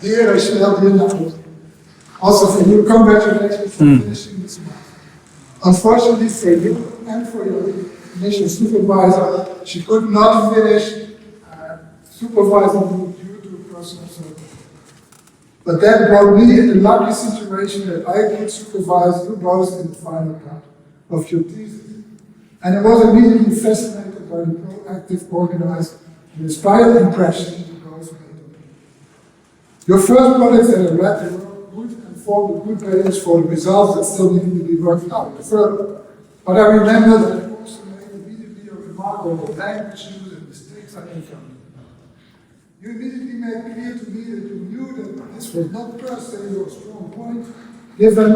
Dear Rachelle, dear Naomi, also for you, congratulations for finishing this month. Unfortunately for you and for your initial supervisor, she could not finish supervising you due to personal circumstances. But that brought me in the lucky situation that I could supervise you both in the final part of your thesis. And I was immediately fascinated by the proactive, organized, and inspired impression you both made on me. Your first projects that I read were good and formed a good basis for the results that still needed to be worked out further. But I remember that I also made immediately a remark on the language use and mistakes I encountered. You immediately made clear to me that you knew that this was not per se your strong point, given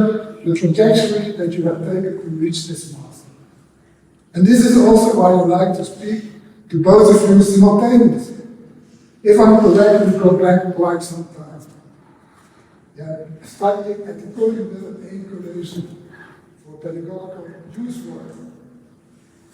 the trajectory that you have taken to reach this master. And this is also why I like to speak to both of you simultaneously. If I'm correct, we go back quite some time. Studying at the Universiteit for pedagogical use work.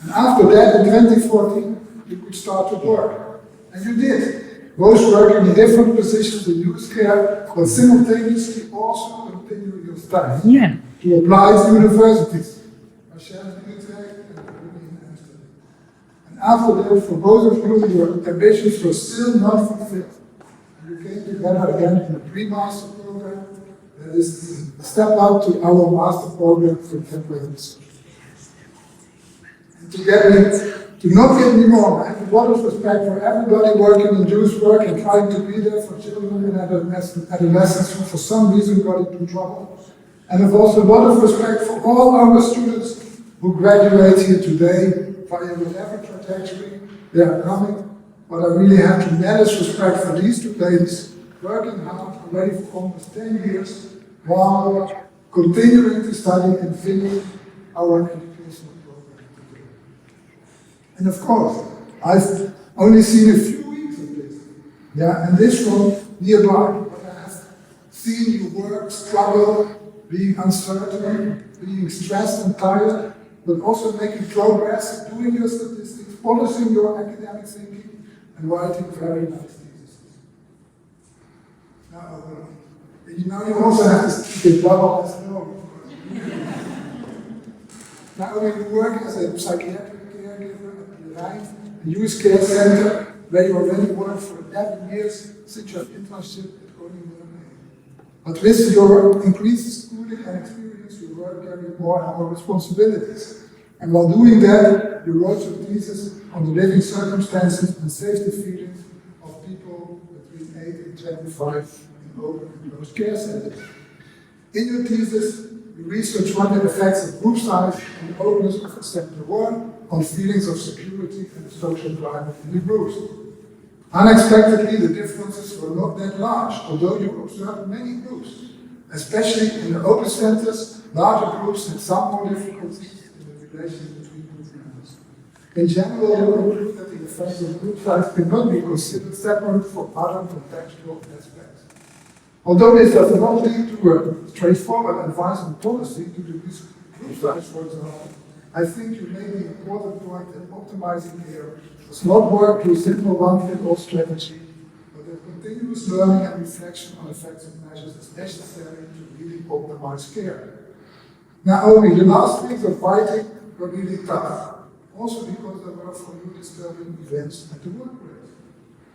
And after that, in 2014, you could start to work. And you did. Both working in different positions in youth care, but simultaneously also continue your studies to apply to universities. Rachelle in Utrecht and Naomi in Amsterdam. And after that, for both of you, your ambitions were still not fulfilled. And you came together again in a pre-master program that is a step up to our master program for temporary research. And together, do not get me wrong, I have a lot of respect for everybody working in youth work and trying to be there for children and adolescents who for some reason got into trouble. And I have also a lot of respect for all our students who graduate here today via whatever trajectory they are coming. But I really have tremendous respect for these two ladies working hard already for almost 10 years while continuing to study and finish our educational program together. And of course, I've only seen a few weeks of this. And this from nearby. But I have seen you work, struggle, being uncertain, being stressed and tired, but also making progress, doing your statistics, polishing your academic thinking, and writing very nice theses. Now, you also have to keep it double as Naomi. Naomi, you work as a psychiatric caregiver at the Rijn, a youth care center, where you already worked for 11 years since your internship at Universiteit. But with your increased schooling and experience, your work carried more and more responsibilities. And while doing that, you wrote your thesis on the living circumstances and safety feelings of people between 8 and 25 in open and closed care centers. In your thesis, you researched what the effects of group size and the openness of a center were on feelings of security and the social climate in the groups. Unexpectedly, the differences were not that large, although you observed many groups, especially in the open centers. Larger groups had some more difficulties in the relations between group members. In general, you conclude that the effects of group size cannot be considered separate from other contextual aspects. Although this does not lead to a straightforward advice on policy to reduce group size, for example, I think you made the important point that optimizing care does not work through a simple one-fit-all strategy, but that continuous learning and reflection on effective measures is necessary to really optimize care. Naomi, the last weeks of writing were really tough, also because there were for you disturbing events at the workplace.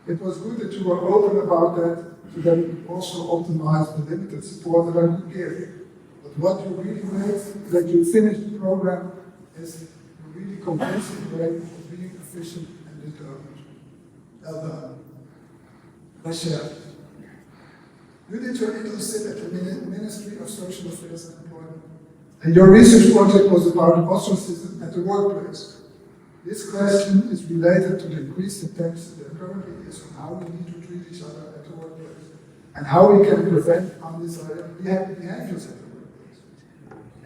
It was good that you were open about that, so that you could also optimize the limited support that I could give. But what you really made, that you finished the program, is a really convincing way of being efficient and determined. Well done. Rachelle, you did your internship at the Ministry of Social Affairs and Employment, and your research project was about ostracism at the workplace. This question is related to the increased attention there currently is on how we need to treat each other at the workplace, and how we can prevent undesired behaviors at the workplace.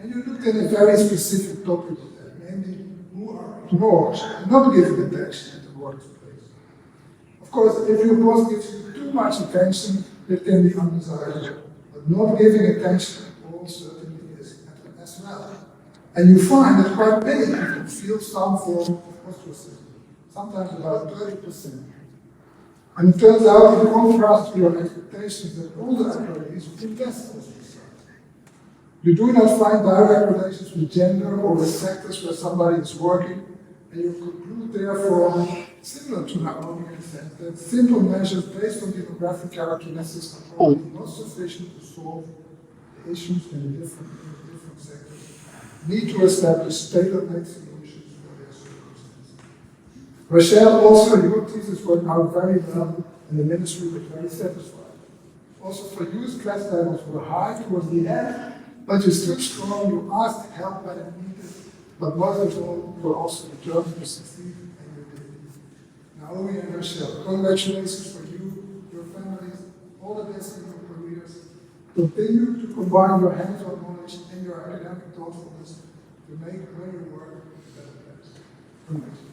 And you looked at a very specific topic of that, namely who are ignored and not given attention at the workplace. Of course, if your boss gives you too much attention, it can be undesirable, but not giving attention at all certainly is as well. And you find that quite many people feel some form of ostracism, sometimes about 30%. And it turns out, in contrast to your expectations, that older employees do less as a result. You do not find direct relations with gender or with sectors where somebody is working, and you conclude, therefore, similar to Naomi in the sense that simple measures based on demographic characteristics are probably not sufficient to solve the issues in the different sectors. Need to establish tailor-made solutions for their circumstances. Rachelle, also your thesis worked out very well, and the ministry was very satisfied. Also for you, stress levels were high towards the end, but you stood strong, you asked help when it needed, but most of all, you were also determined to succeed, and you did. Naomi and Rachelle, congratulations for you, your families, all the best in your careers. Continue to combine your hands-on knowledge and your academic thoughtfulness to make where you work a better place. Congratulations.